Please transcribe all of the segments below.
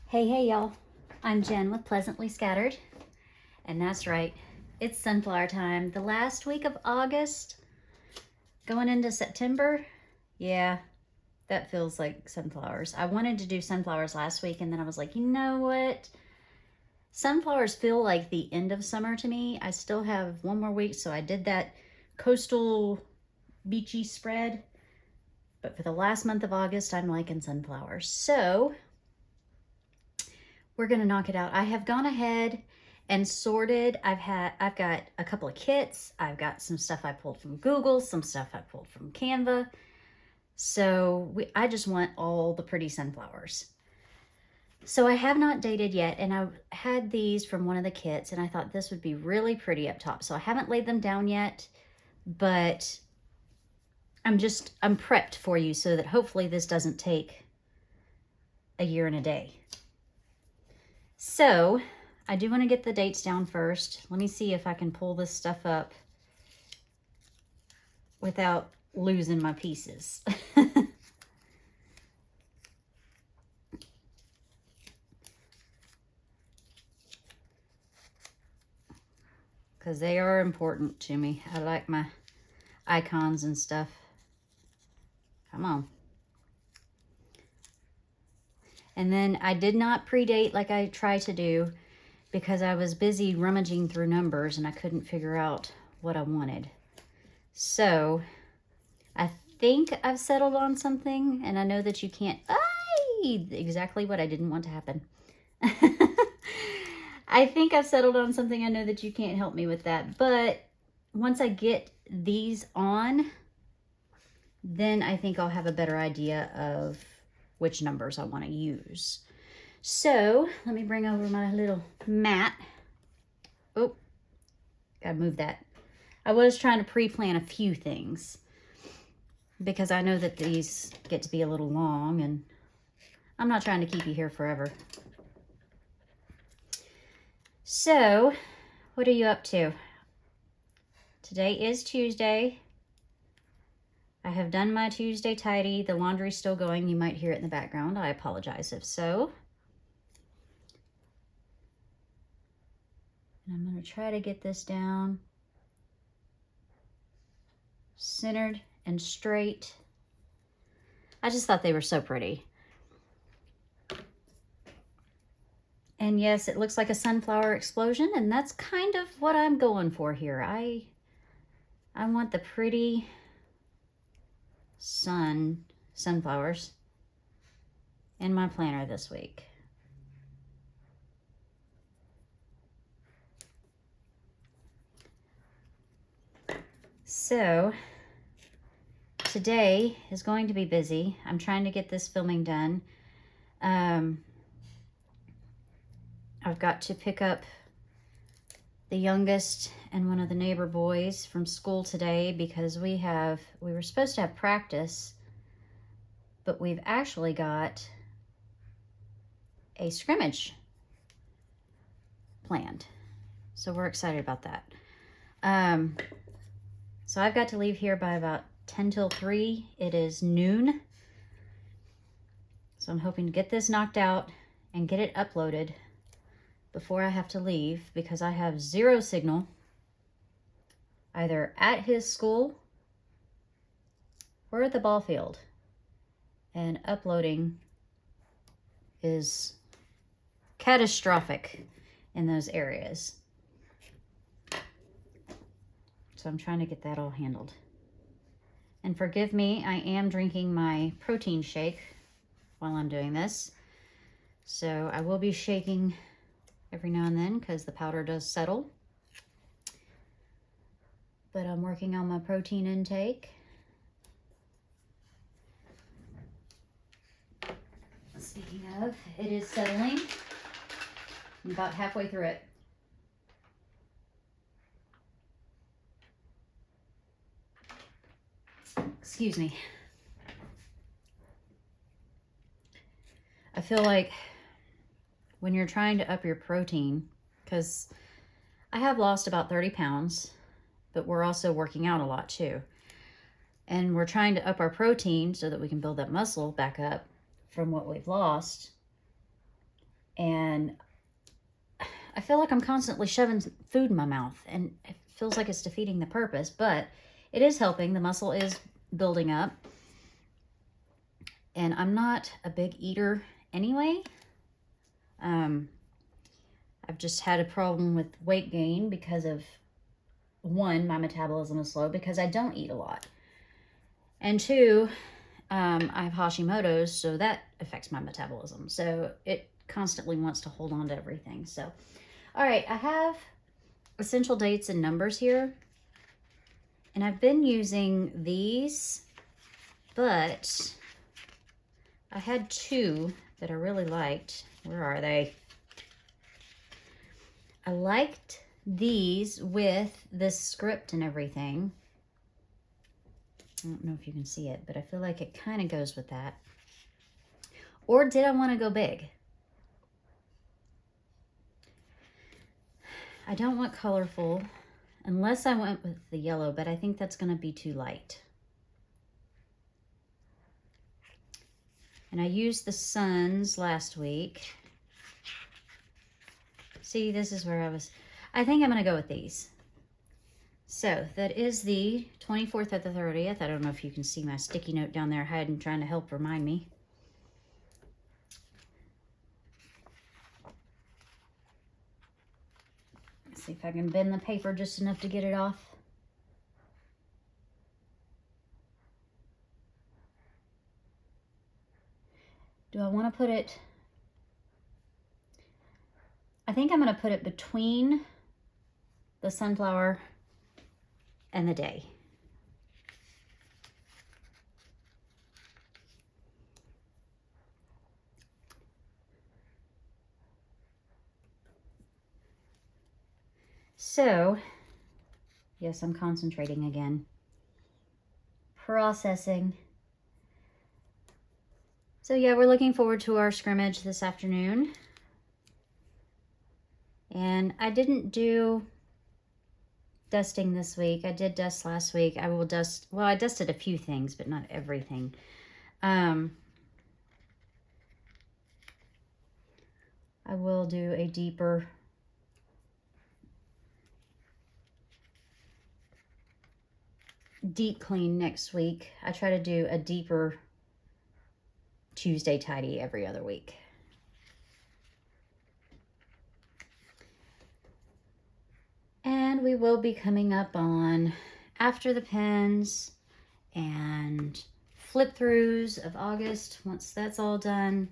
Hey, y'all. I'm Jen with Pleasantly Scattered. And that's right, it's sunflower time. The last week of August, going into September. Yeah, that feels like sunflowers. I wanted to do sunflowers last week, and then I was like, you know what? Sunflowers feel like the end of summer to me. I still have one more week, so I did that coastal beachy spread. But for the last month of August, I'm liking sunflowers. So we're gonna knock it out. I have gone ahead and sorted. I've got a couple of kits. I've got some stuff I pulled from Google, some stuff I pulled from Canva. So I just want all the pretty sunflowers. So I have not dated yet, and I had these from one of the kits, and I thought this would be really pretty up top. So I haven't laid them down yet, but I'm prepped for you so that hopefully this doesn't take a year and a day. So I do want to get the dates down first. Let me see if I can pull this stuff up without losing my pieces. Because they are important to me. I like my icons and stuff. Come on. And then I did not predate like I try to do because I was busy rummaging through numbers and I couldn't figure out what I wanted. So I think I've settled on something, and I know that you can't, exactly what I didn't want to happen. I think I've settled on something. I know that you can't help me with that, but once I get these on, then I think I'll have a better idea of which numbers I want to use. So let me bring over my little mat. Oh, gotta move that. I was trying to pre-plan a few things because I know that these get to be a little long, and I'm not trying to keep you here forever. So, what are you up to? Today is Tuesday. I have done my Tuesday tidy. The laundry's still going. You might hear it in the background. I apologize if so. And I'm going to try to get this down centered and straight. I just thought they were so pretty. And yes, it looks like a sunflower explosion, and that's kind of what I'm going for here. I want the pretty sunflowers in my planner this week. So today is going to be busy. I'm trying to get this filming done. I've got to pick up the youngest and one of the neighbor boys from school today because we were supposed to have practice, but we've actually got a scrimmage planned. So we're excited about that. So I've got to leave here by about 10 till 3. It is noon. So I'm hoping to get this knocked out and get it uploaded before I have to leave, because I have zero signal either at his school or at the ball field. And uploading is catastrophic in those areas. So I'm trying to get that all handled. And forgive me, I am drinking my protein shake while I'm doing this. So I will be shaking every now and then because the powder does settle. But I'm working on my protein intake. Speaking of, it is settling. I'm about halfway through it. Excuse me. I feel like when you're trying to up your protein, because I have lost about 30 pounds, but we're also working out a lot too. And we're trying to up our protein so that we can build that muscle back up from what we've lost. And I feel like I'm constantly shoving food in my mouth, and it feels like it's defeating the purpose, but it is helping. The muscle is building up. And I'm not a big eater anyway. I've just had a problem with weight gain because of, one, my metabolism is slow because I don't eat a lot. And two, I have Hashimoto's, so that affects my metabolism. So it constantly wants to hold on to everything. So, all right, I have essential dates and numbers here. And I've been using these, but I had two that I really liked. Where are they? I liked these with this script and everything. I don't know if you can see it, but I feel like it kind of goes with that. Or did I want to go big? I don't want colorful unless I went with the yellow, but I think that's going to be too light. And I used the Suns last week. See, this is where I think I'm going to go with these. So that is the 24th at the 30th. I don't know if you can see my sticky note down there hiding, trying to help remind me. Let's see if I can bend the paper just enough to get it off. Do I want to put it? I think I'm going to put it between the sunflower and the day. So, yes, I'm concentrating again. Processing. So yeah, we're looking forward to our scrimmage this afternoon. And I didn't do dusting this week. I did dust last week. I will dust, well, I dusted a few things, but not everything. I will do a deeper deep clean next week. I try to do a deeper Tuesday tidy every other week. And we will be coming up on after the pens and flip throughs of August. Once that's all done,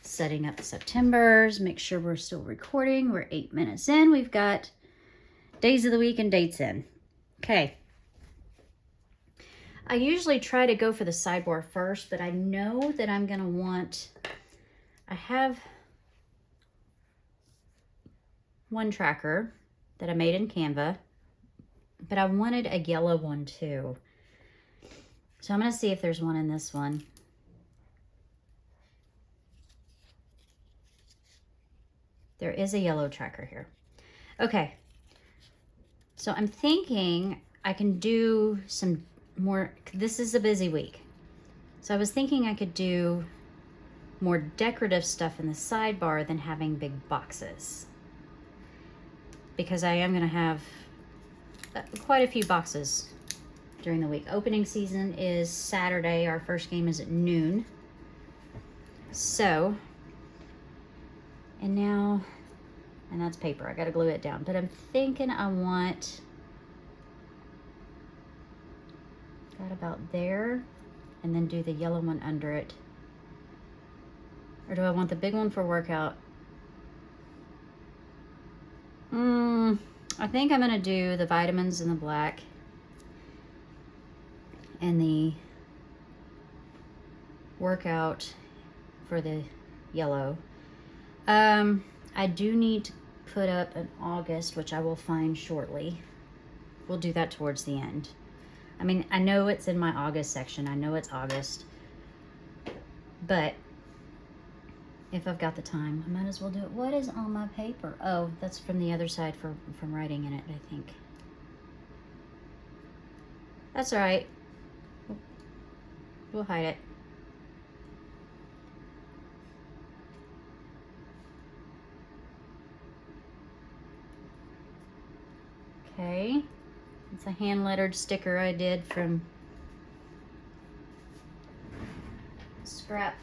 setting up September's, make sure we're still recording. We're 8 minutes in. We've got days of the week and dates in. Okay. I usually try to go for the sidebar first, but I know that I'm going to want, I have one tracker that I made in Canva, but I wanted a yellow one too. So I'm going to see if there's one in this one. There is a yellow tracker here. Okay. So I'm thinking I can do some more, this is a busy week. So I was thinking I could do more decorative stuff in the sidebar than having big boxes. Because I am going to have quite a few boxes during the week. Opening season is Saturday. Our first game is at noon. So, and now, and that's paper. I got to glue it down. But I'm thinking I want, got about there, and then do the yellow one under it. Or do I want the big one for workout? I think I'm going to do the vitamins in the black and the workout for the yellow. I do need to put up an August, which I will find shortly. We'll do that towards the end. I mean, I know it's in my August section. I know it's August. But if I've got the time, I might as well do it. What is on my paper? Oh, that's from the other side from writing in it, I think. That's all right. We'll hide it. Okay, it's a hand lettered sticker I did from scrap.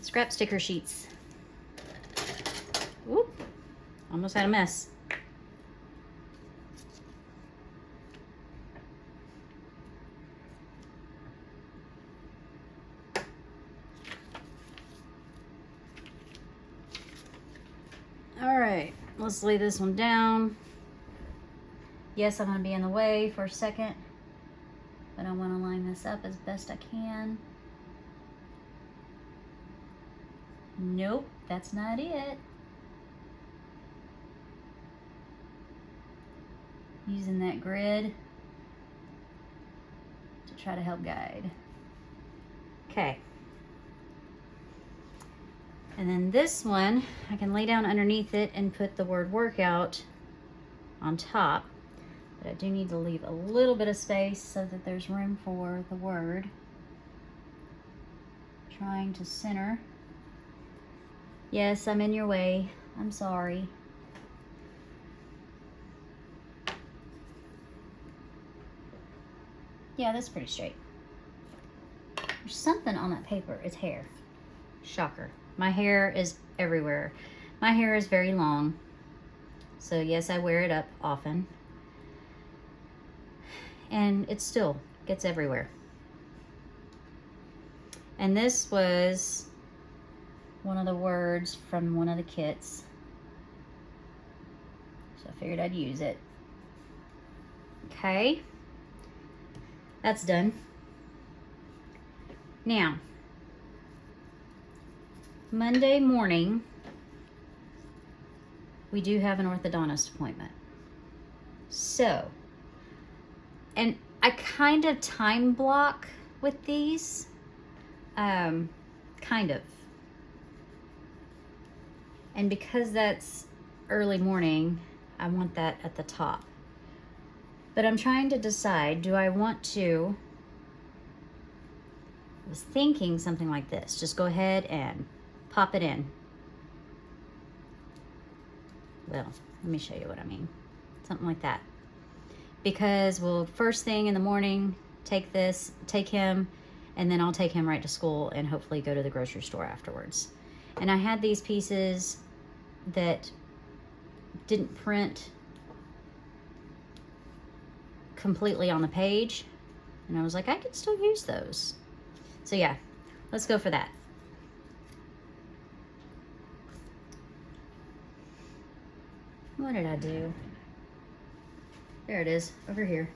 Scrap sticker sheets. Whoop, almost had a mess. All right, let's lay this one down. Yes, I'm gonna be in the way for a second, but I wanna line this up as best I can. Nope, that's not it. Using that grid to try to help guide. Okay. And then this one, I can lay down underneath it and put the word workout on top. But I do need to leave a little bit of space so that there's room for the word. Trying to center. Yes, I'm in your way. I'm sorry. Yeah, that's pretty straight. There's something on that paper. It's hair. Shocker. My hair is everywhere. My hair is very long. So yes, I wear it up often. And it still gets everywhere. And this was one of the words from one of the kits. So I figured I'd use it. Okay. That's done. Now, Monday morning, we do have an orthodontist appointment. So, and I kind of time block with these, kind of. And because that's early morning, I want that at the top. But I'm trying to decide, do I want to, I was thinking something like this. Just go ahead and pop it in. Well, let me show you what I mean. Something like that. Because we'll first thing in the morning, take him, and then I'll take him right to school and hopefully go to the grocery store afterwards. And I had these pieces that didn't print completely on the page, and I was like, I could still use those. So yeah, let's go for that. What did I do? There it is, over here.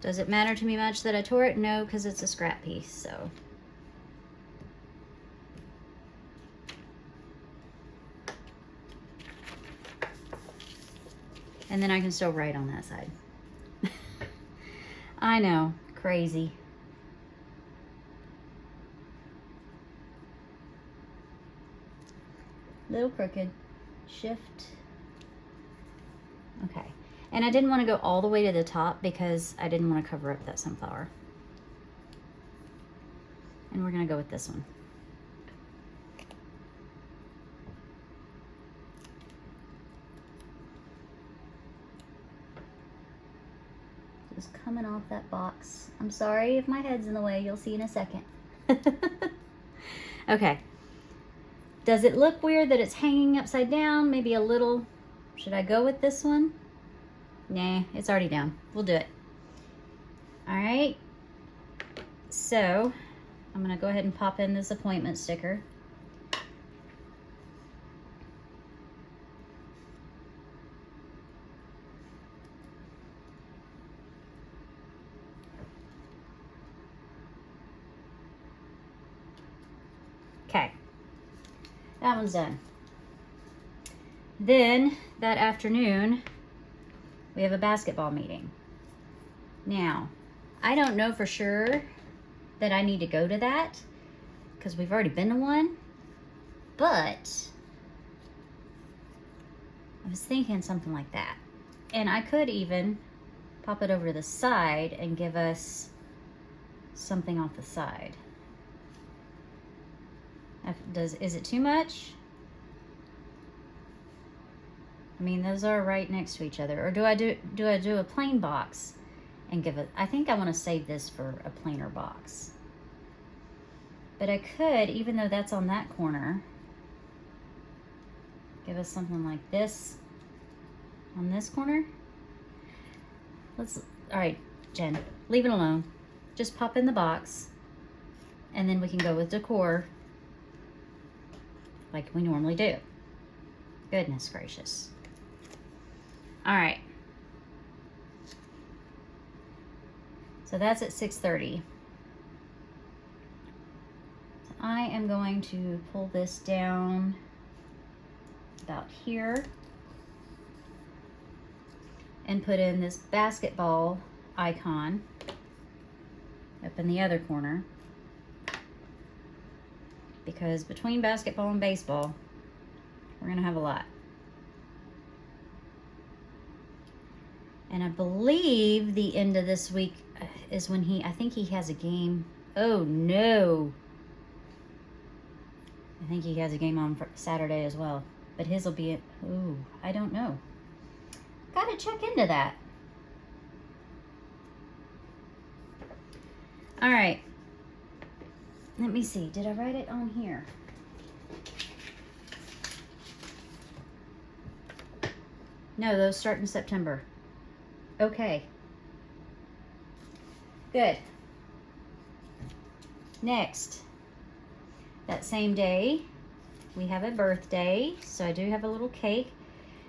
Does it matter to me much that I tore it? No, because it's a scrap piece, so. And then I can still write on that side. I know, crazy. Little crooked. Shift. Okay. And I didn't want to go all the way to the top because I didn't want to cover up that sunflower. And we're going to go with this one. Just coming off that box. I'm sorry if my head's in the way. You'll see in a second. Okay. Does it look weird that it's hanging upside down? Maybe a little. Should I go with this one? Nah, it's already down. We'll do it. All right. So I'm going to go ahead and pop in this appointment sticker. Okay. That one's done. Then that afternoon, we have a basketball meeting. Now, I don't know for sure that I need to go to that because we've already been to one, but I was thinking something like that. And I could even pop it over to the side and give us something off the side. Is it too much? I mean, those are right next to each other. Or do I do a plain box and give it? I think I want to save this for a plainer box. But I could, even though that's on that corner, give us something like this on this corner. All right, Jen, leave it alone. Just pop in the box, and then we can go with decor like we normally do. Goodness gracious. All right. So that's at 6:30. So I am going to pull this down about here and put in this basketball icon up in the other corner, because between basketball and baseball, we're gonna have a lot. And I believe the end of this week is when I think he has a game. Oh no. I think he has a game on Saturday as well. But his will be, I don't know. Gotta check into that. All right. Let me see. Did I write it on here? No, those start in September. Okay. Good. Next, that same day, we have a birthday. So I do have a little cake.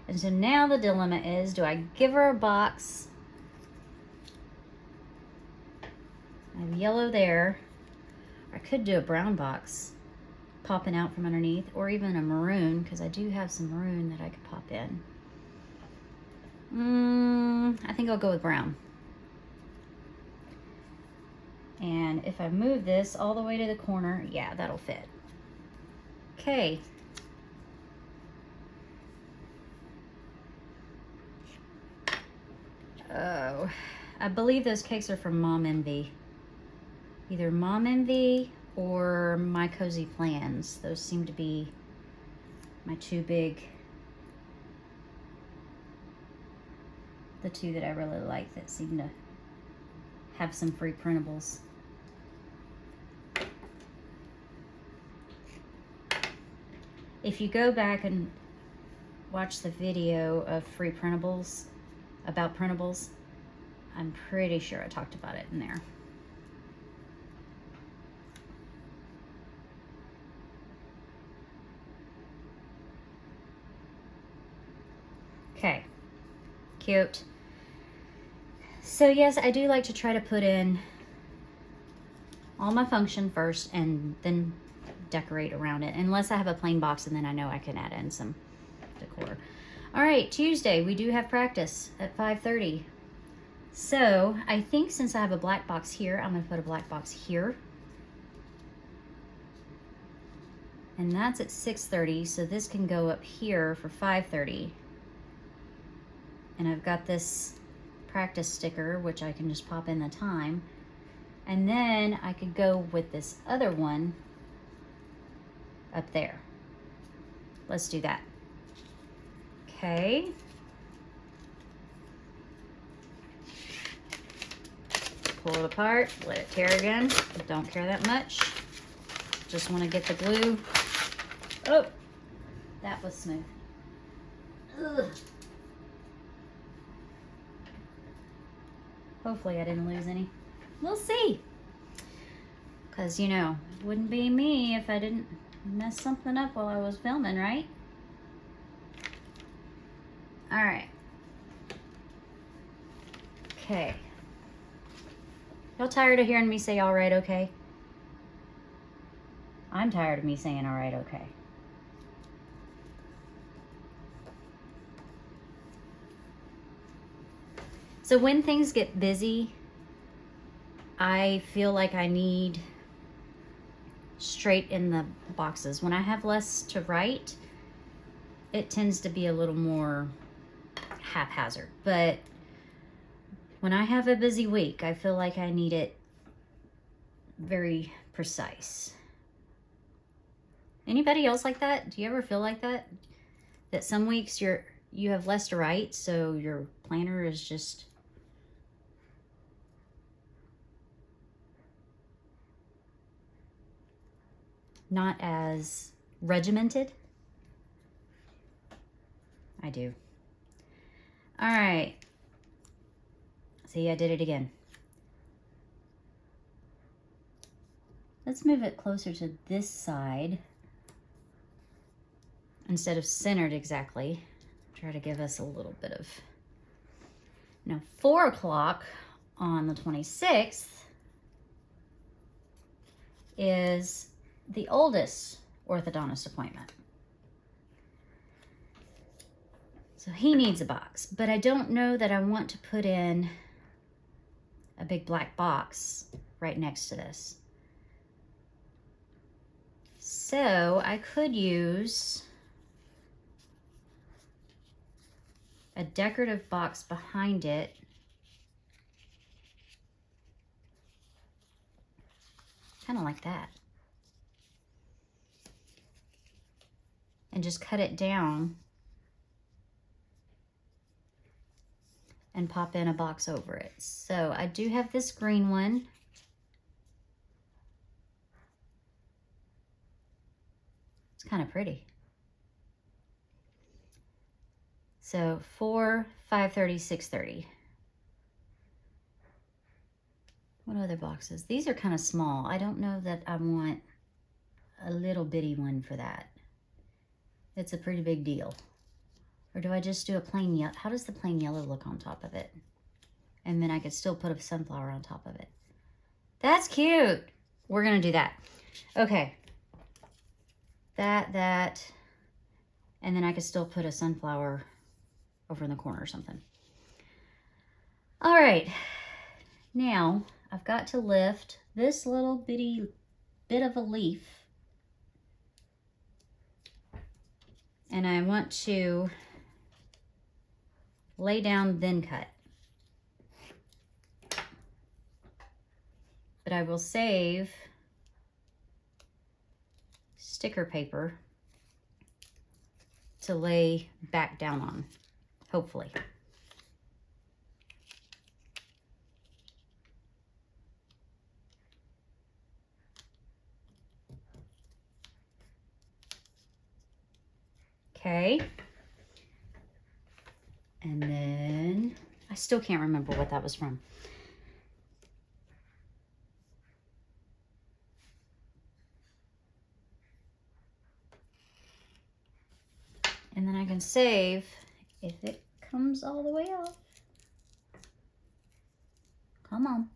And so now the dilemma is, do I give her a box? I have yellow there. I could do a brown box popping out from underneath, or even a maroon, because I do have some maroon that I could pop in. I think I'll go with brown. And if I move this all the way to the corner, yeah, that'll fit. Okay. Oh, I believe those cakes are from Mom Envy. Either Mom Envy or My Cozy Plans. Those seem to be my two the two that I really like that seem to have some free printables. If you go back and watch the video of free printables, about printables, I'm pretty sure I talked about it in there. Okay, cute. So yes, I do like to try to put in all my function first and then decorate around it, unless I have a plain box, and then I know I can add in some decor. All right, Tuesday, we do have practice at 5:30. So I think since I have a black box here, I'm gonna put a black box here. And that's at 6:30, so this can go up here for 5:30. And I've got this practice sticker, which I can just pop in the time. And then I could go with this other one up there. Let's do that. Okay. Pull it apart, let it tear again. Don't care that much. Just want to get the glue. Oh, that was smooth. Ugh. Hopefully I didn't lose any. We'll see. Because, you know, it wouldn't be me if I didn't mess something up while I was filming, right? All right. Okay. Y'all tired of hearing me say all right, okay? I'm tired of me saying all right, okay. So when things get busy, I feel like I need straight in the boxes. When I have less to write, it tends to be a little more haphazard. But when I have a busy week, I feel like I need it very precise. Anybody else like that? Do you ever feel like that? That some weeks you have less to write, so your planner is just not as regimented? I do. All right. See, I did it again. Let's move it closer to this side instead of centered exactly. Try to give us a little bit of... Now, 4 o'clock on the 26th is the oldest orthodontist appointment. So he needs a box, but I don't know that I want to put in a big black box right next to this. So I could use a decorative box behind it. Kind of like that. And just cut it down and pop in a box over it. So I do have this green one. It's kind of pretty. So 4, 530, 630. What other boxes? These are kind of small. I don't know that I want a little bitty one for that. It's a pretty big deal. Or do I just do a plain yellow? How does the plain yellow look on top of it? And then I could still put a sunflower on top of it. That's cute. We're going to do that. Okay. That. And then I could still put a sunflower over in the corner or something. All right. Now, I've got to lift this little bitty bit of a leaf. And I want to lay down, then cut. But I will save sticker paper to lay back down on, hopefully. Okay. And then I still can't remember what that was from. And then I can save if it comes all the way off. Come on.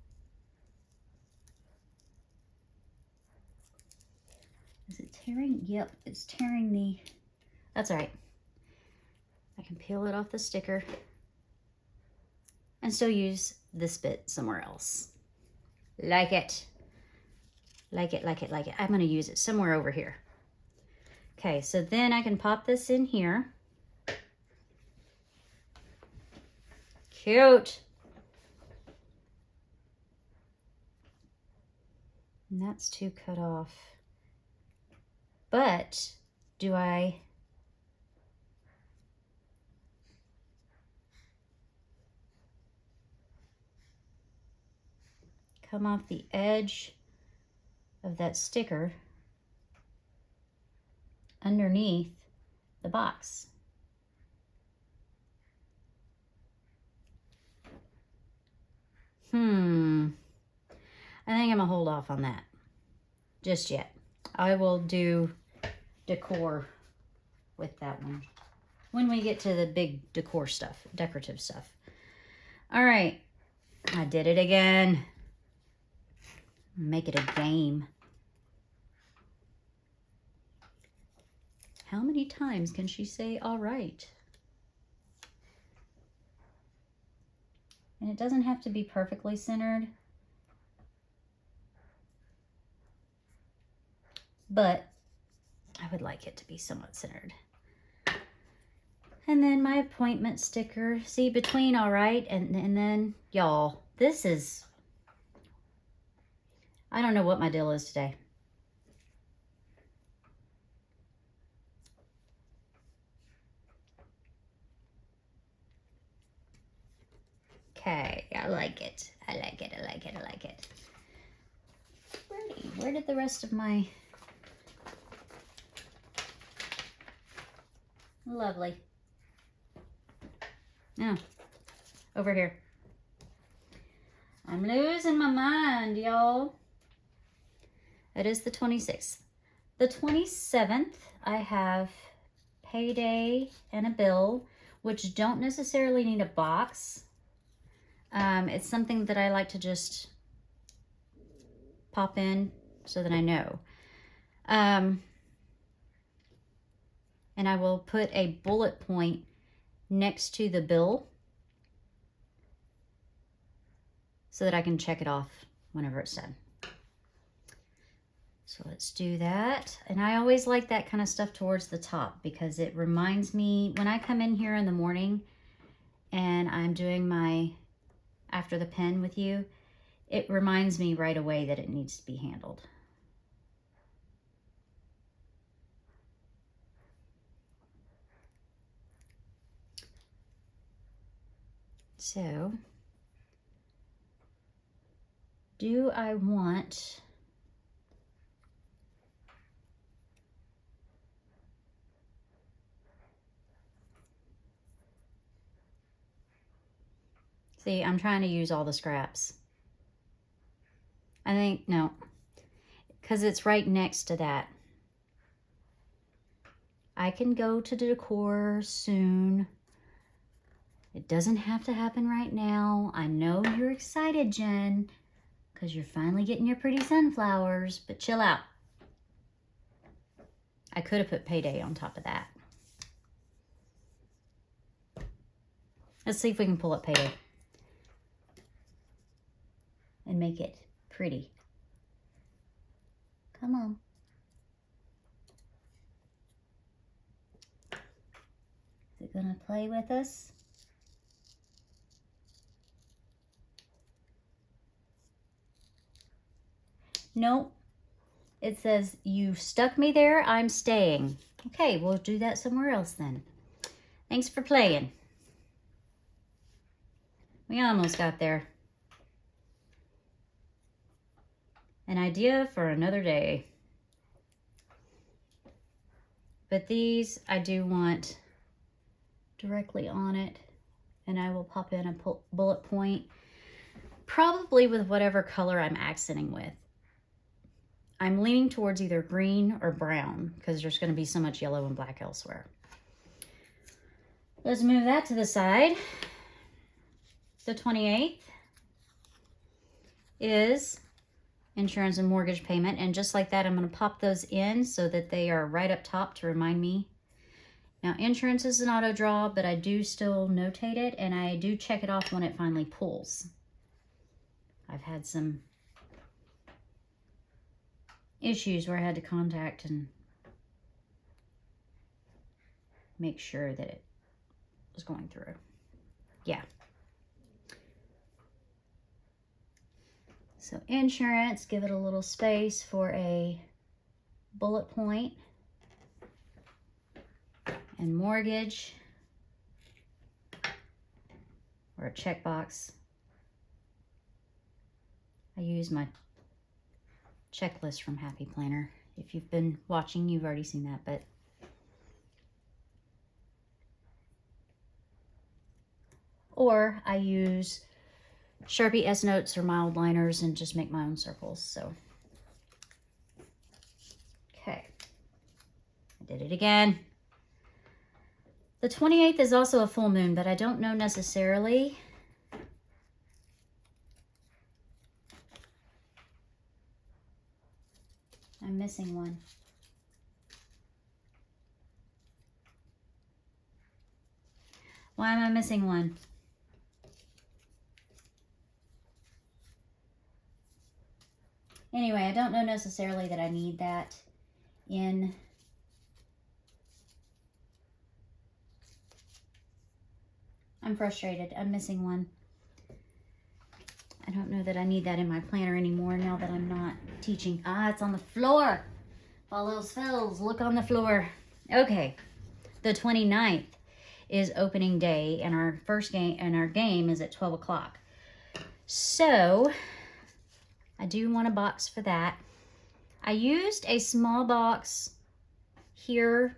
Is it tearing? Yep, it's tearing the... That's all right. I can peel it off the sticker and still use this bit somewhere else. Like it. Like it, like it, like it. I'm going to use it somewhere over here. Okay, so then I can pop this in here. Cute. And that's to cut off. But do I... come off the edge of that sticker underneath the box? I think I'm gonna hold off on that just yet. I will do decor with that one when we get to the big decor stuff, decorative stuff. All right, I did it again. Make it a game. How many times can she say all right? And it doesn't have to be perfectly centered, but I would like it to be somewhat centered. And then my appointment sticker. See, between all right and then, y'all, this is... I don't know what my deal is today. Okay, I like it. I like it, I like it, I like it. Pretty. Where did the rest of my... Lovely. Oh, over here. I'm losing my mind, y'all. It is the 26th. The 27th, I have payday and a bill, which don't necessarily need a box. It's something that I like to just pop in so that I know. And I will put a bullet point next to the bill so that I can check it off whenever it's done. So let's do that. And I always like that kind of stuff towards the top because it reminds me when I come in here in the morning and I'm doing my after the pen with you, it reminds me right away that it needs to be handled. So, do I want... See, I'm trying to use all the scraps. I think, no, because it's right next to that. I can go to decor soon. It doesn't have to happen right now. I know you're excited, Jen, because you're finally getting your pretty sunflowers, but chill out. I could have put payday on top of that. Let's see if we can pull up payday and make it pretty. Come on. Is it gonna play with us? Nope. It says, you stuck me there, I'm staying. Okay, we'll do that somewhere else then. Thanks for playing. We almost got there. An idea for another day. But these I do want directly on it, and I will pop in a bullet point, probably with whatever color I'm accenting with. I'm leaning towards either green or brown because there's going to be so much yellow and black elsewhere. Let's move that to the side. The 28th is insurance and mortgage payment, and just like that I'm going to pop those in so that they are right up top to remind me. Now insurance is an auto draw, but I do still notate it and I do check it off when it finally pulls. I've had some issues where I had to contact and make sure that it was going through. Yeah. So insurance, give it a little space for a bullet point. And mortgage, or a checkbox. I use my checklist from Happy Planner. If you've been watching, you've already seen that, but or I use Sharpie S Notes or mild liners and just make my own circles. So, okay, I did it again. The 28th is also a full moon, but I don't know necessarily. I'm missing one. Why am I missing one? Anyway, I don't know necessarily that I need that in. I'm frustrated. I'm missing one. I don't know that I need that in my planner anymore now that I'm not teaching. Ah, it's on the floor. All else fails, look on the floor. Okay, the 29th is opening day, and our first game and our game is at 12 o'clock. So I do want a box for that. I used a small box here.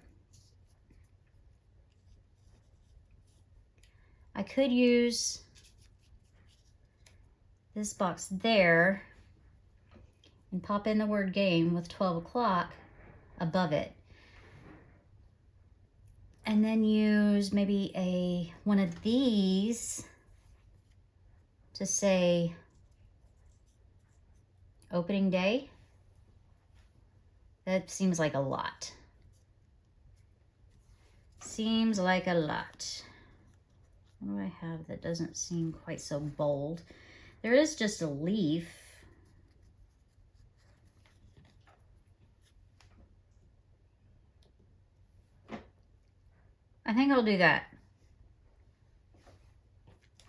I could use this box there and pop in the word game with 12 o'clock above it. And then use maybe one of these to say opening day. That seems like a lot. Seems like a lot. What do I have that doesn't seem quite so bold? There is just a leaf. I think I'll do that.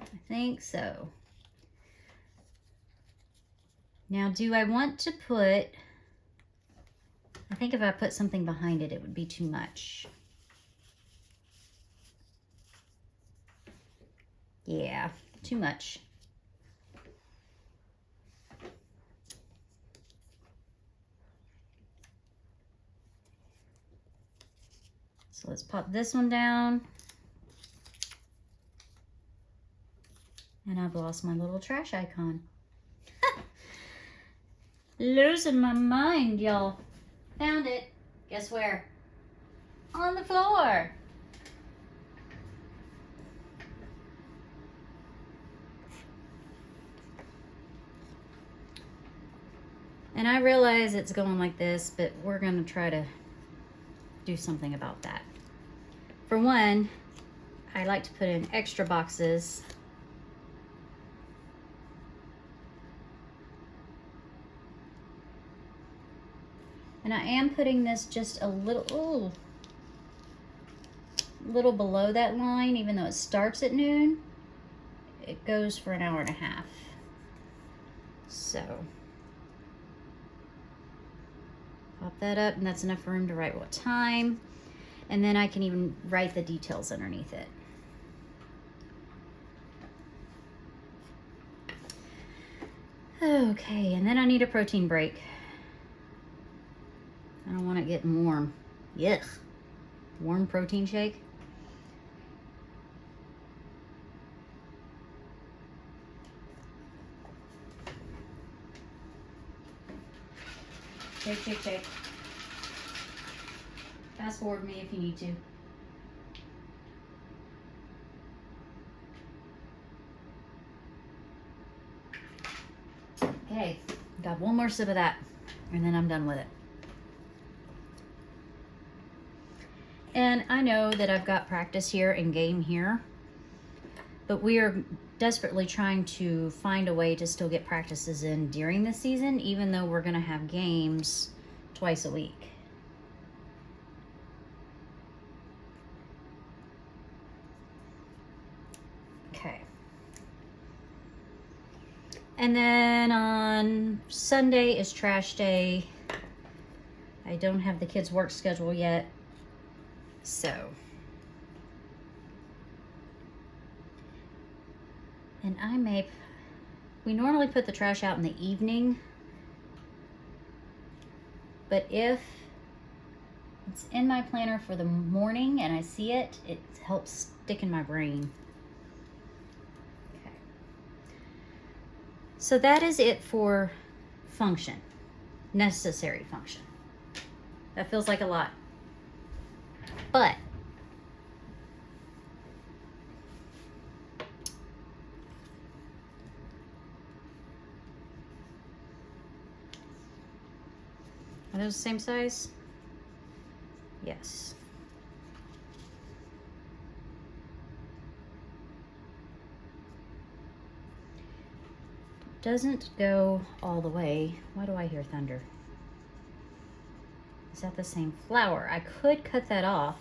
I think so. Now, do I want to put, I think if I put something behind it, it would be too much. Yeah, too much. So let's pop this one down. And I've lost my little trash icon. Losing my mind, y'all. Found it. Guess where? On the floor. And I realize it's going like this, but we're gonna try to do something about that. For one, I like to put in extra boxes. And I am putting this just a little, little below that line, even though it starts at noon. It goes for an hour and a half. So, pop that up, and that's enough room to write what time. And then I can even write the details underneath it. Okay, and then I need a protein break. I don't want it getting warm. Yuck. Warm protein shake. Shake, shake, shake. Fast forward me if you need to. Okay, got one more sip of that, and then I'm done with it. And I know that I've got practice here and game here, but we are desperately trying to find a way to still get practices in during the season, even though we're going to have games twice a week. Okay. And then on Sunday is trash day. I don't have the kids' work schedule yet. So, and we normally put the trash out in the evening, but if it's in my planner for the morning and I see it, it helps stick in my brain. Okay. So that is it for function, necessary function. That feels like a lot. But are those the same size? Yes. Doesn't go all the way. Why do I hear thunder? Is that the same flower? I could cut that off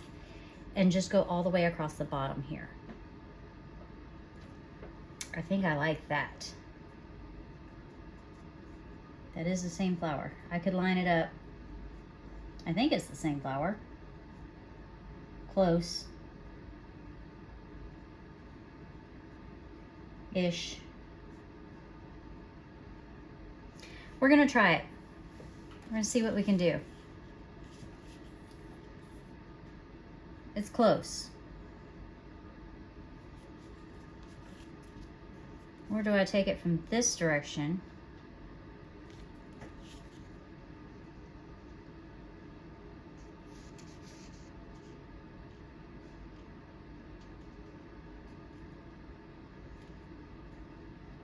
and just go all the way across the bottom here. I think I like that. That is the same flower. I could line it up. I think it's the same flower. Close. Ish. We're gonna try it. We're gonna see what we can do. It's close. Or do I take it from this direction?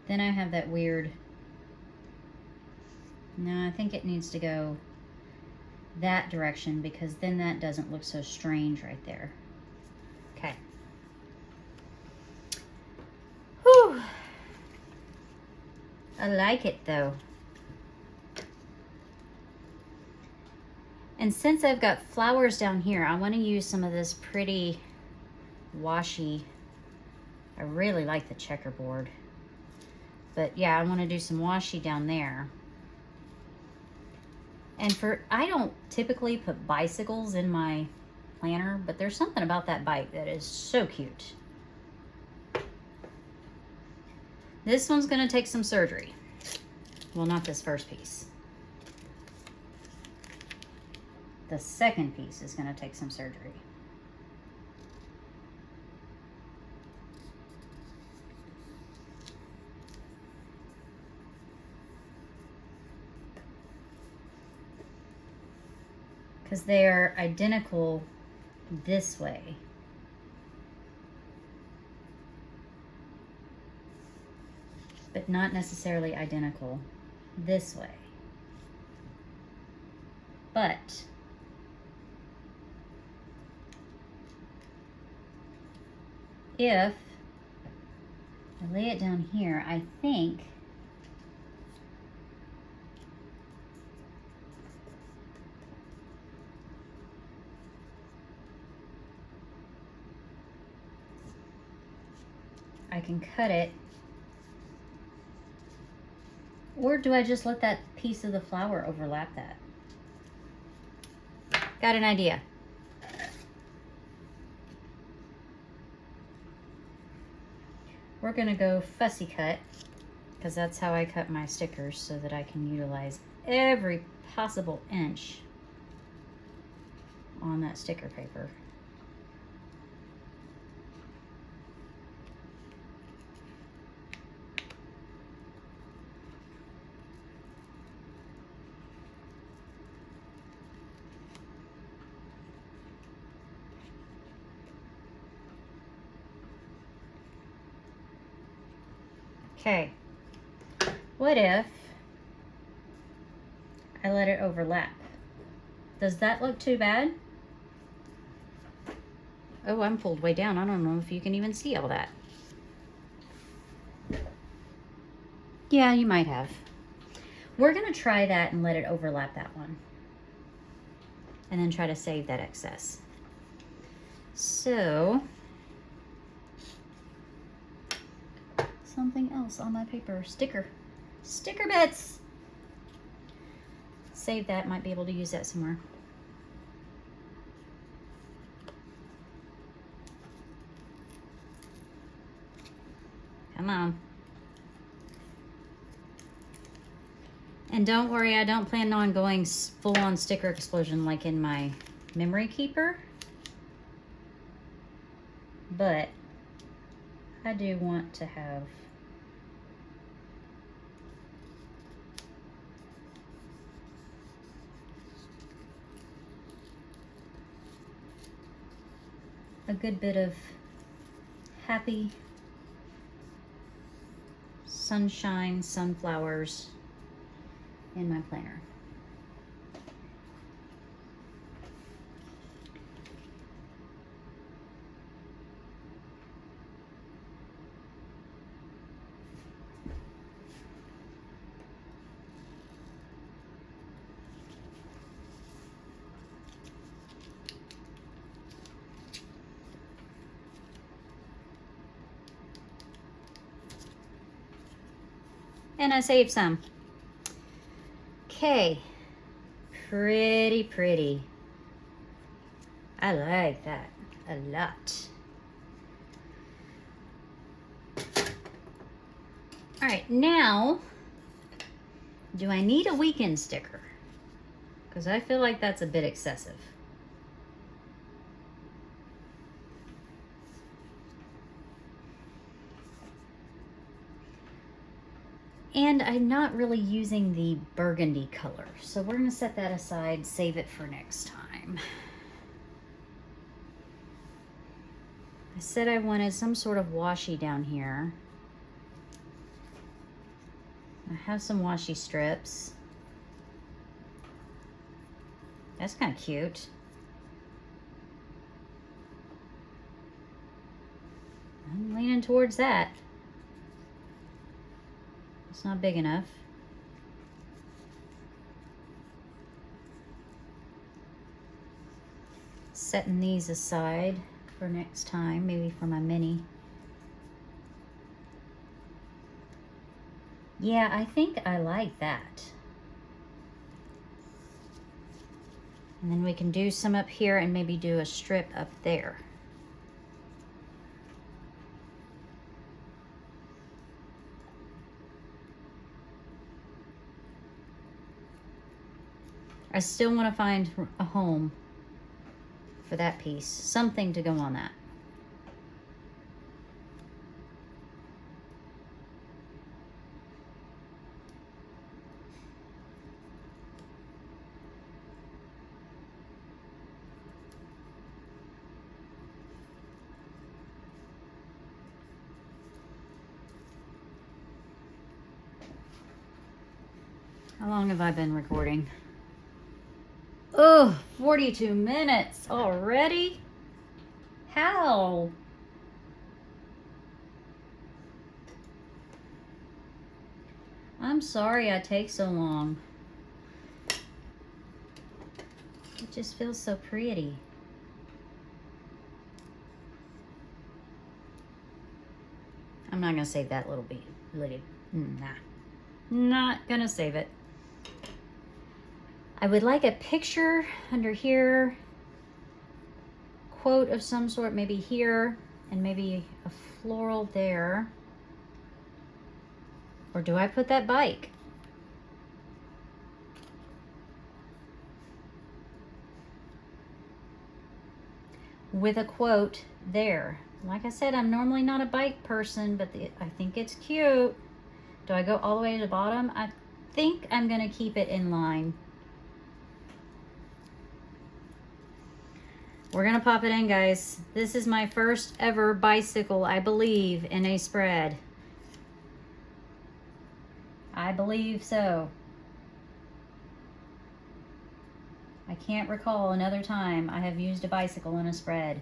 Then I have that weird... No, I think it needs to go that direction because then that doesn't look so strange right there. Okay. Whew. I like it though. And since I've got flowers down here, I want to use some of this pretty washi. I really like the checkerboard. But yeah, I want to do some washi down there. And I don't typically put bicycles in my planner, but there's something about that bike that is so cute. This one's gonna take some surgery. Well, not this first piece. The second piece is gonna take some surgery. Because they are identical this way. But not necessarily identical this way. But if I lay it down here, I think I can cut it. Or do I just let that piece of the flower overlap that? Got an idea. We're gonna go fussy cut because that's how I cut my stickers so that I can utilize every possible inch on that sticker paper. Okay, what if I let it overlap? Does that look too bad? Oh, I'm pulled way down. I don't know if you can even see all that. Yeah, you might have. We're gonna try that and let it overlap that one. And then try to save that excess. So, something else on my paper. Sticker bits. Save that, might be able to use that somewhere. Come on. And don't worry, I don't plan on going full-on sticker explosion like in my memory keeper. But I do want to have a good bit of happy sunshine, sunflowers in my planner. And I saved some. Okay. Pretty pretty. I like that a lot. All right, now, do I need a weekend sticker? Because I feel like that's a bit excessive. And I'm not really using the burgundy color, so we're going to set that aside, save it for next time. I said I wanted some sort of washi down here. I have some washi strips. That's kind of cute. I'm leaning towards that. It's not big enough. Setting these aside for next time, maybe for my mini. Yeah, I think I like that. And then we can do some up here and maybe do a strip up there. I still want to find a home for that piece. Something to go on that. How long have I been recording? Oh, 42 minutes already? How? I'm sorry I take so long. It just feels so pretty. I'm not gonna save that little bit. Nah. Not gonna save it. I would like a picture under here, quote of some sort, maybe here, and maybe a floral there. Or do I put that bike? With a quote there. Like I said, I'm normally not a bike person, but I think it's cute. Do I go all the way to the bottom? I think I'm gonna keep it in line. We're gonna pop it in, guys. This is my first ever bicycle, I believe, in a spread. I believe so. I can't recall another time I have used a bicycle in a spread.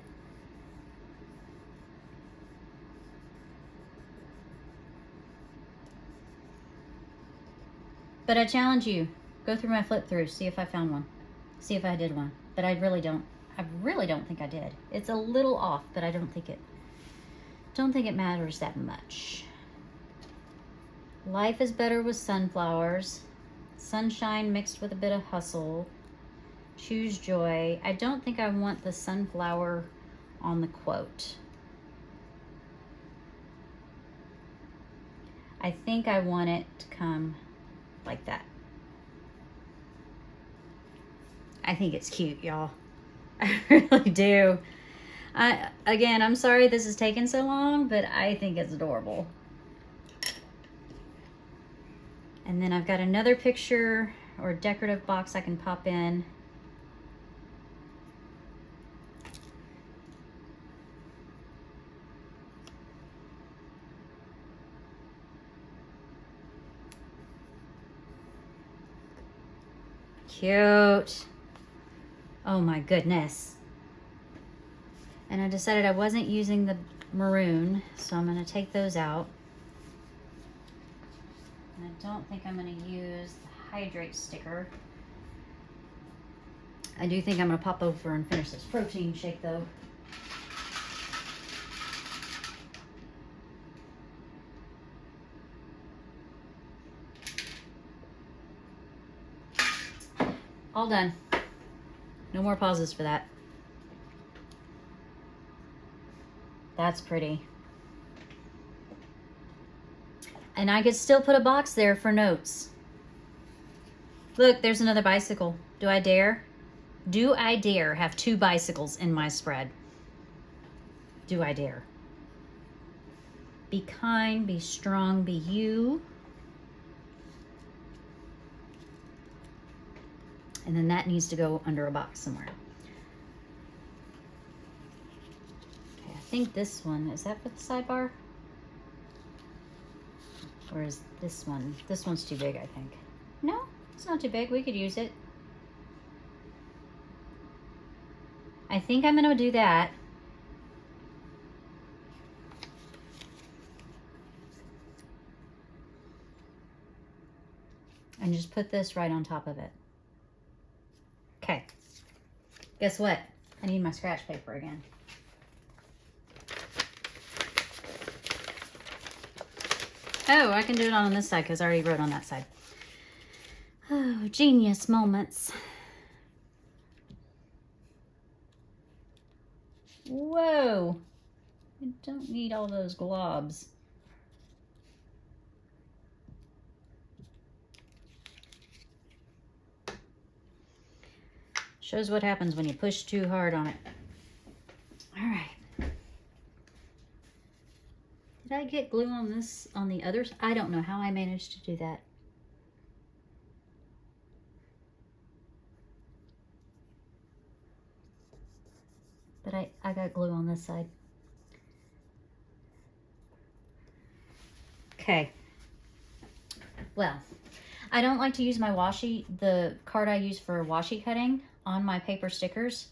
But I challenge you, go through my flip through, see if I found one. See if I did one. But I really don't think I did. It's a little off, but I don't think it matters that much. Life is better with sunflowers. Sunshine mixed with a bit of hustle. Choose joy. I don't think I want the sunflower on the quote. I think I want it to come like that. I think it's cute, y'all. I really do. Again, I'm sorry this is taking so long, but I think it's adorable. And then I've got another picture or decorative box I can pop in. Cute. Oh my goodness. And I decided I wasn't using the maroon, so I'm going to take those out. And I don't think I'm going to use the hydrate sticker. I do think I'm going to pop over and finish this protein shake though. All done. No more pauses for that. That's pretty. And I could still put a box there for notes. Look, there's another bicycle. Do I dare? Do I dare have 2 bicycles in my spread? Do I dare? Be kind, be strong, be you. And then that needs to go under a box somewhere. Okay, I think this one, is that for the sidebar? Or is this one? This one's too big, I think. No, it's not too big. We could use it. I think I'm going to do that. And just put this right on top of it. Okay. Guess what? I need my scratch paper again. Oh, I can do it on this side because I already wrote on that side. Oh, genius moments. Whoa. I don't need all those globs. Shows what happens when you push too hard on it. All right. Did I get glue on this, on the others? I don't know how I managed to do that. But I got glue on this side. Okay. Well, I don't like to use my washi, the card I use for washi cutting on my paper stickers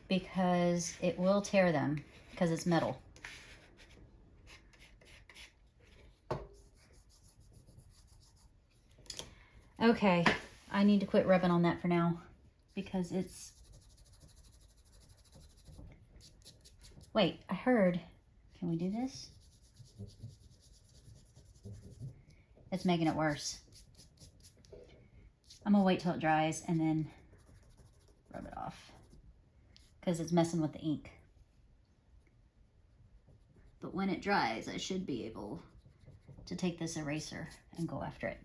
because it will tear them because it's metal. Okay, I need to quit rubbing on that for now because it's... Wait, I heard... Can we do this? It's making it worse. I'm gonna wait till it dries and then rub it off because it's messing with the ink. But when it dries, I should be able to take this eraser and go after it.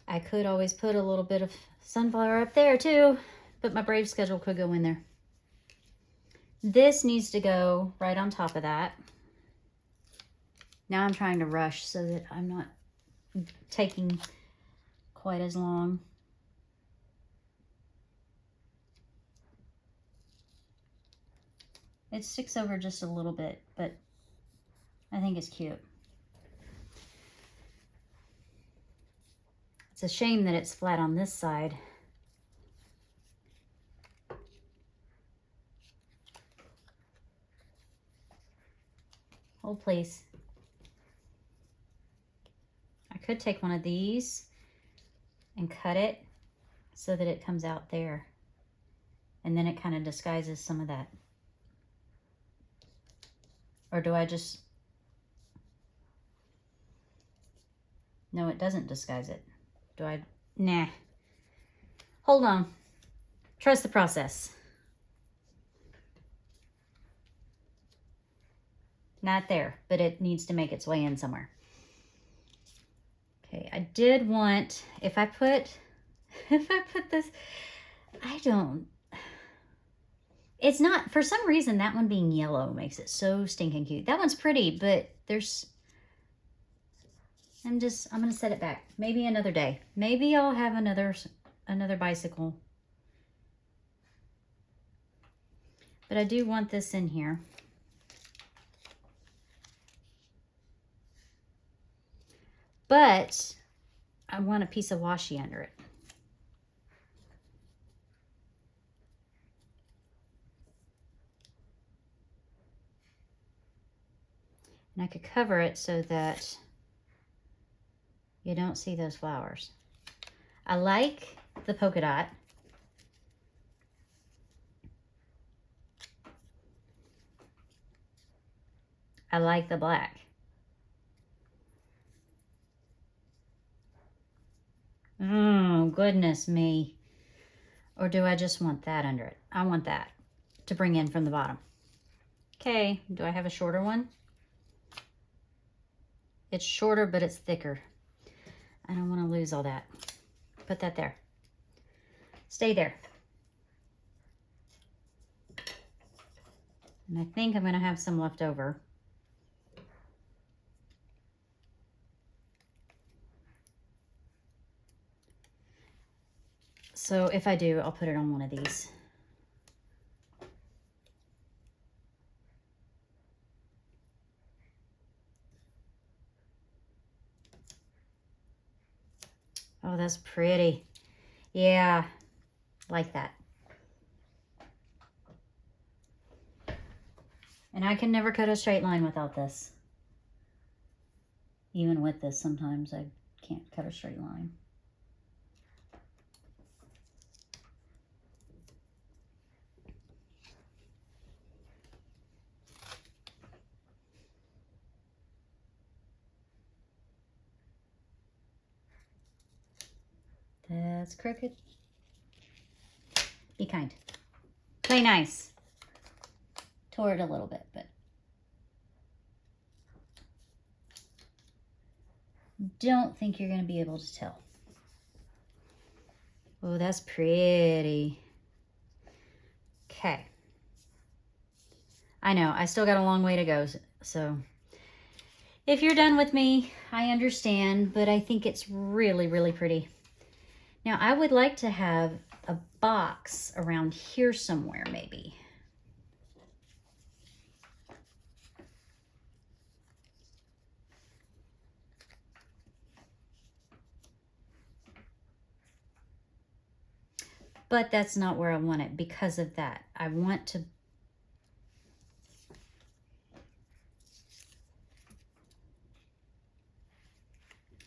I could always put a little bit of sunflower up there too, but my Brave schedule could go in there. This needs to go right on top of that. Now I'm trying to rush so that I'm not taking quite as long. It sticks over just a little bit, but I think it's cute. It's a shame that it's flat on this side. Hold please. I could take one of these and cut it so that it comes out there. And then it kind of disguises some of that. Or do I just... No, it doesn't disguise it. Do I? Nah. Hold on. Trust the process. Not there, but it needs to make its way in somewhere. Okay, I did want, if I put this, I don't, it's not, for some reason, that one being yellow makes it so stinking cute. That one's pretty, but there's, I'm going to set it back. Maybe another day. Maybe I'll have another bicycle. But I do want this in here. But I want a piece of washi under it. And I could cover it so that you don't see those flowers. I like the polka dot. I like the black. Oh, goodness me. Or do I just want that under it? I want that to bring in from the bottom. Okay, do I have a shorter one? It's shorter, but it's thicker. I don't want to lose all that. Put that there. Stay there. And I think I'm going to have some left over. So if I do, I'll put it on one of these. Oh, that's pretty. Yeah, like that. And I can never cut a straight line without this. Even with this, sometimes I can't cut a straight line. That's crooked. Be kind. Play nice. Tore it a little bit, but don't think you're going to be able to tell. Oh, that's pretty. Okay. I know, I still got a long way to go, so if you're done with me, I understand, but I think it's really, really pretty. Now, I would like to have a box around here somewhere, maybe. But that's not where I want it because of that. I want to...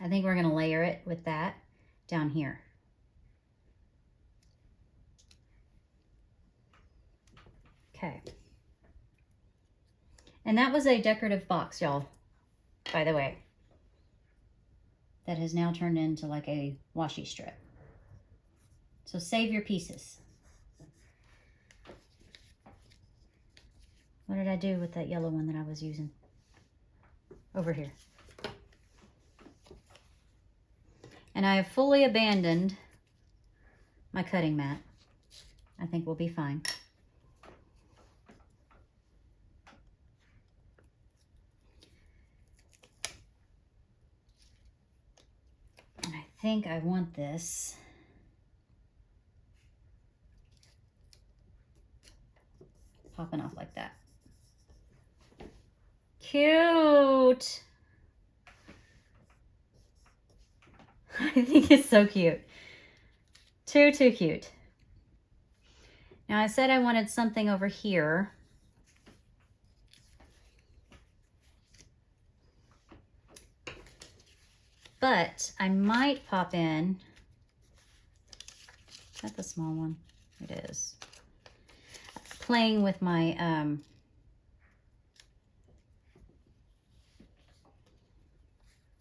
I think we're going to layer it with that down here. Okay. And that was a decorative box, y'all, by the way. That has now turned into like a washi strip. So save your pieces. What did I do with that yellow one that I was using? Over here. And I have fully abandoned my cutting mat. I think we'll be fine. And I think I want this popping off like that. Cute. I think it's so cute. Too cute. Now I said I wanted something over here. But I might pop in. Is that the small one? It is. Playing with my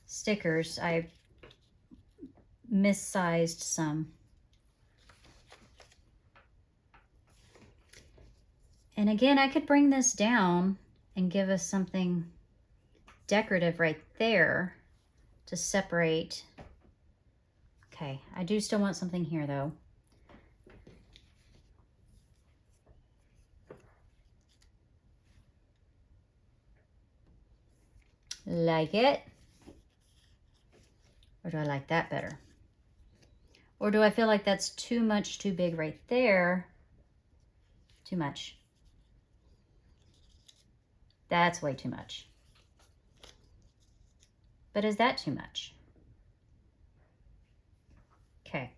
stickers, I missized some. And again, I could bring this down and give us something decorative right there to separate. Okay, I do still want something here though. Like it? Or do I like that better? Or do I feel like that's too much, too big right there? Too much. That's way too much. But is that too much? Okay.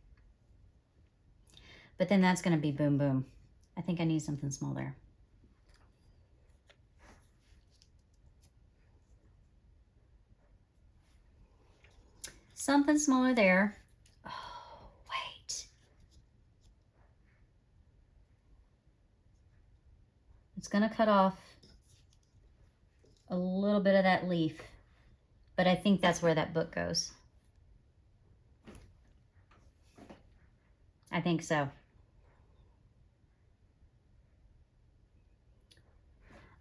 But then that's going to be boom, boom. I think I need something small there. Something smaller there. Oh, wait. It's going to cut off a little bit of that leaf, but I think that's where that book goes. I think so.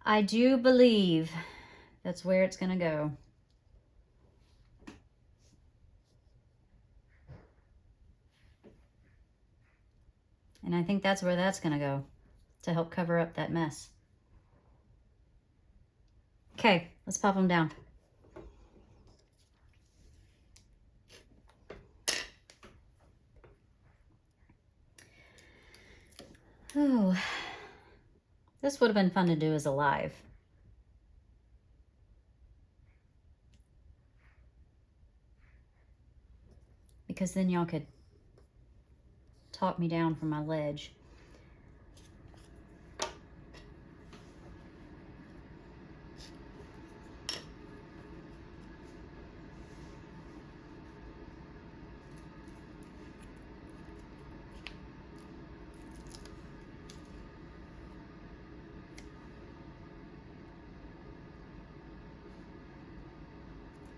I do believe that's where it's going to go. And I think that's where that's going to go, to help cover up that mess. Okay, let's pop them down. Oh, this would have been fun to do as a live. Because then y'all could talk me down from my ledge.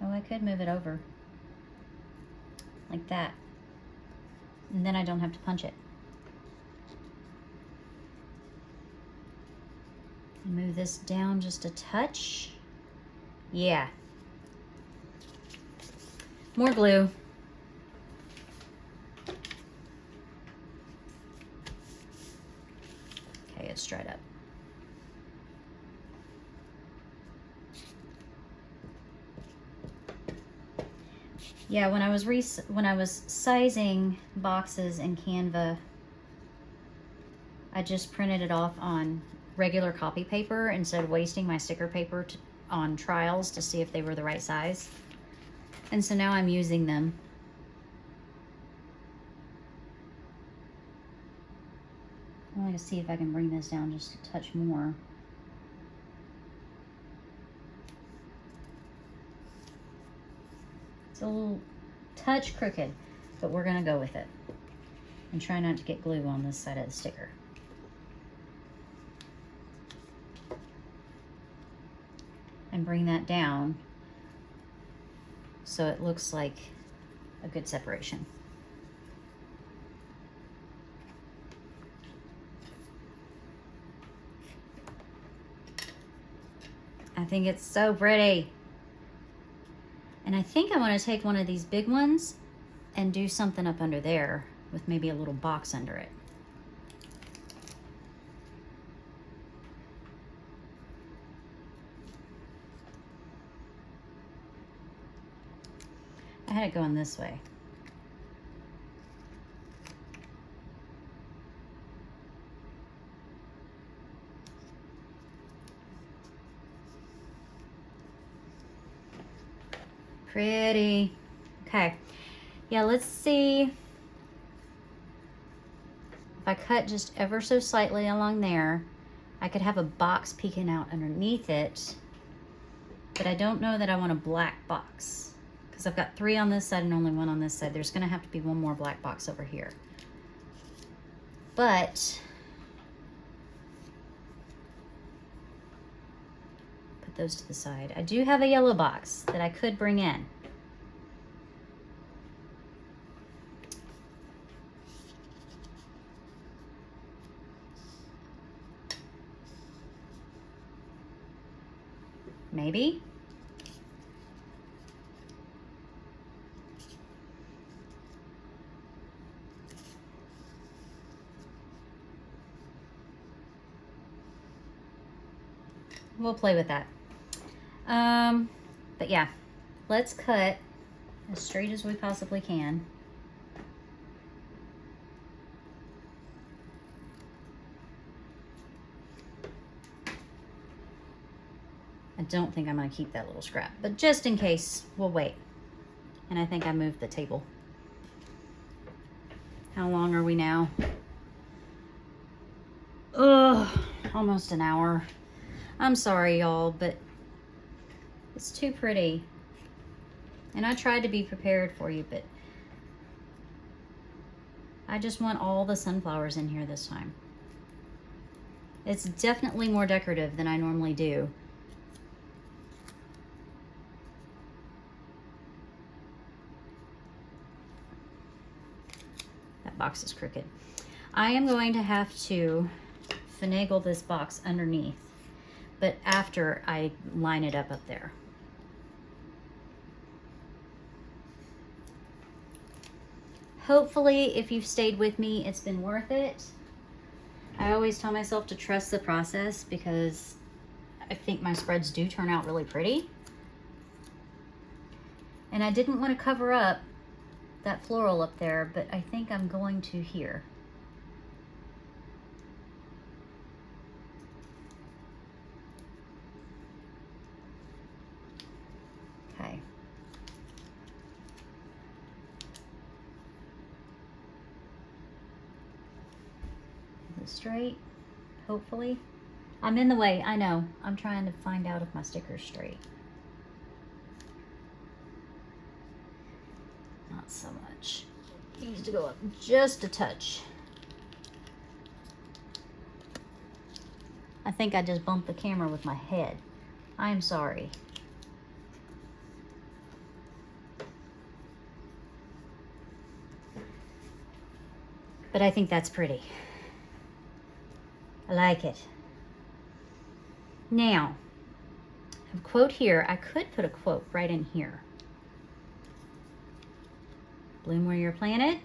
Oh, I could move it over like that. And then I don't have to punch it. Move this down just a touch. Yeah. More glue. Okay, it's dried up. Yeah, when I was sizing boxes in Canva, I just printed it off on regular copy paper instead of wasting my sticker paper on trials to see if they were the right size. And so now I'm using them. I'm going to see if I can bring this down just a touch more. It's a little touch crooked, but we're going to go with it. And try not to get glue on this side of the sticker. And bring that down so it looks like a good separation. I think it's so pretty. And I think I want to take one of these big ones and do something up under there with maybe a little box under it. I had it going this way. Pretty. Okay. Yeah, let's see. If I cut just ever so slightly along there, I could have a box peeking out underneath it. But I don't know that I want a black box, because I've got 3 on this side and only 1 on this side. There's going to have to be 1 more black box over here. But put those to the side. I do have a yellow box that I could bring in. Maybe. We'll play with that. But yeah, let's cut as straight as we possibly can. I don't think I'm going to keep that little scrap, but just in case, we'll wait. And I think I moved the table. How long are we now? Ugh, almost an hour. I'm sorry, y'all, but it's too pretty. And I tried to be prepared for you, but I just want all the sunflowers in here this time. It's definitely more decorative than I normally do. box is crooked. I am going to have to finagle this box underneath, but after I line it up there. Hopefully, if you've stayed with me, it's been worth it. I always tell myself to trust the process because I think my spreads do turn out really pretty. And I didn't want to cover up that floral up there, but I think I'm going to here. Okay. Is it straight? Hopefully. I'm in the way, I know. I'm trying to find out if my sticker's straight. Not so much. It needs to go up just a touch. I think I just bumped the camera with my head. I'm sorry. But I think that's pretty. I like it. Now, a quote here. I could put a quote right in here. Bloom where you're planted.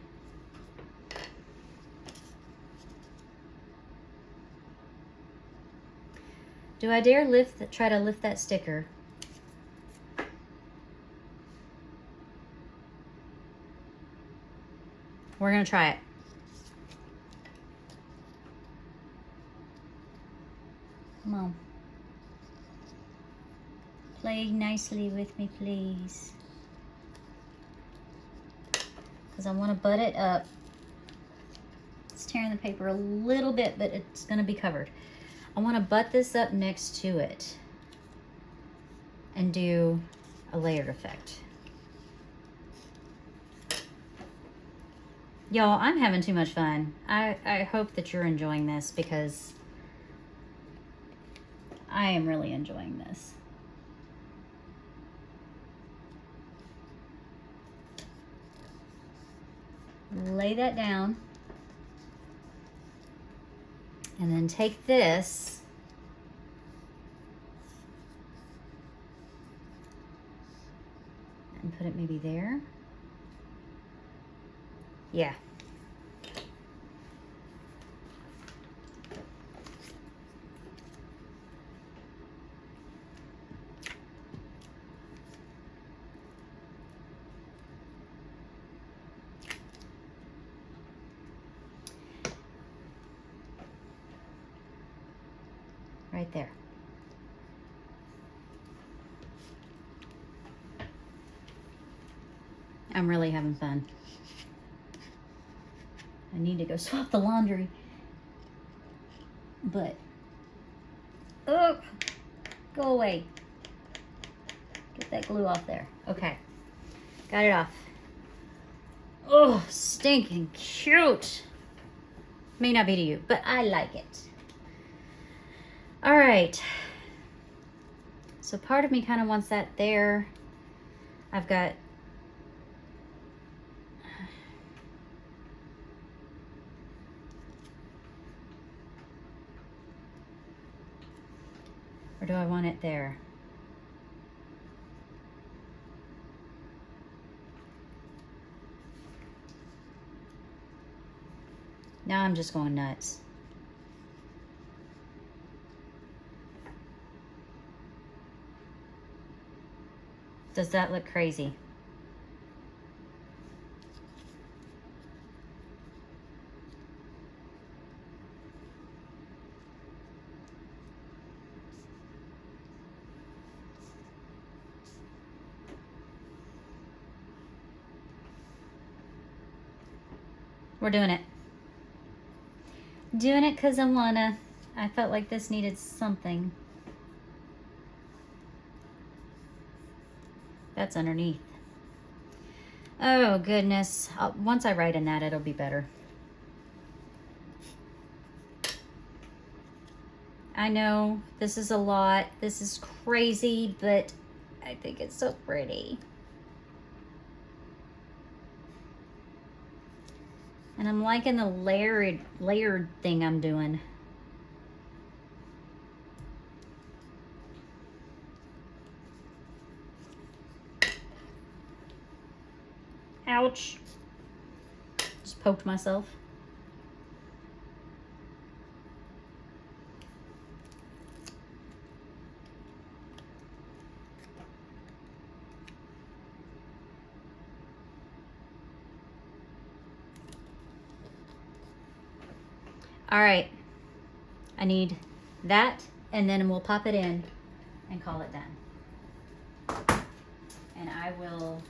Do I dare try to lift that sticker? We're gonna try it. Come on. Play nicely with me, please. Because I want to butt it up. It's tearing the paper a little bit, but it's going to be covered. I want to butt this up next to it and do a layered effect. Y'all, I'm having too much fun. I hope that you're enjoying this because I am really enjoying this. Lay that down. And then take this and put it maybe there. Yeah. Right there. I'm really having fun. I need to go swap the laundry. But, oh, go away. Get that glue off there. Okay, got it off. Oh, stinking cute. May not be to you, but I like it. All right, so part of me kind of wants that there. I've got or do I want it there? Now I'm just going nuts. Does that look crazy? We're doing it. Doing it because I felt like this needed something. That's underneath. Oh, goodness. Once I write in that, it'll be better. I know this is a lot. This is crazy, but I think it's so pretty. And I'm liking the layered thing I'm doing. Ouch. Just poked myself. All right, I need that, and then we'll pop it in and call it done. And I will,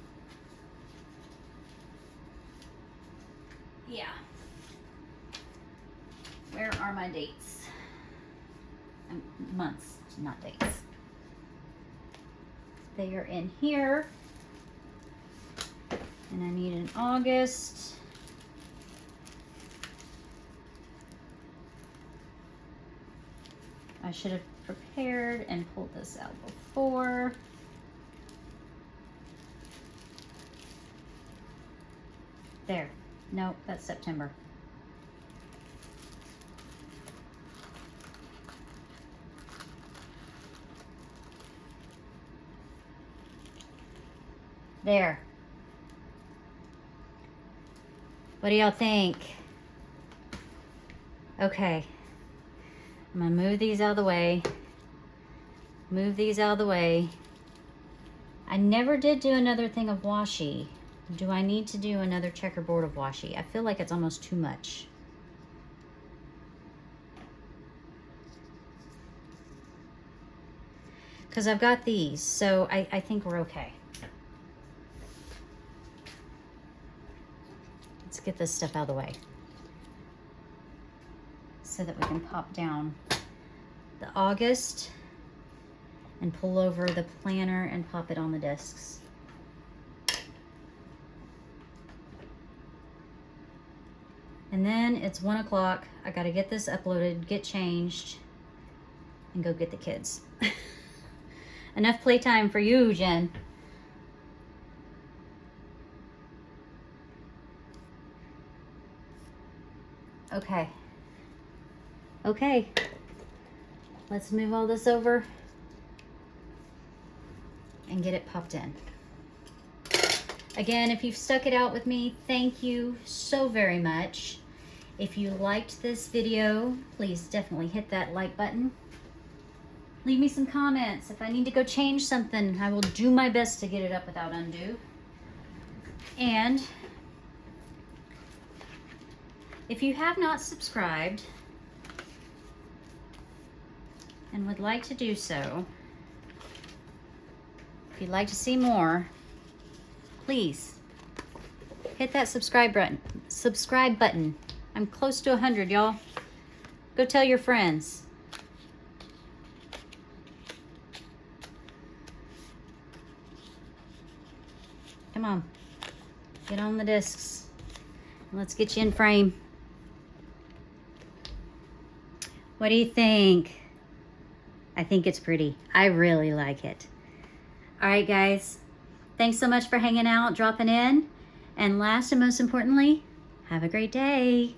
yeah. Where are my dates? Months, not dates. They are in here. And I need an August. I should have prepared and pulled this out before. There. Nope, that's September. There. What do y'all think? Okay. I'm gonna move these out of the way. Move these out of the way. I never did do another thing of washi. Do I need to do another checkerboard of washi? I feel like it's almost too much. Because I've got these, so I think we're okay. Let's get this stuff out of the way so that we can pop down the August and pull over the planner and pop it on the discs. And then it's 1 o'clock. I gotta get this uploaded, get changed, and go get the kids. Enough playtime for you, Jen. Okay. Okay. Let's move all this over and get it popped in. Again, if you've stuck it out with me, thank you so very much. If you liked this video, please definitely hit that like button. Leave me some comments. If I need to go change something, I will do my best to get it up without undo. And if you have not subscribed and would like to do so, if you'd like to see more, please hit that subscribe button. I'm close to 100, y'all. Go tell your friends. Come on, get on the discs. Let's get you in frame. What do you think? I think it's pretty. I really like it. All right, guys. Thanks so much for hanging out, dropping in. And last and most importantly, have a great day.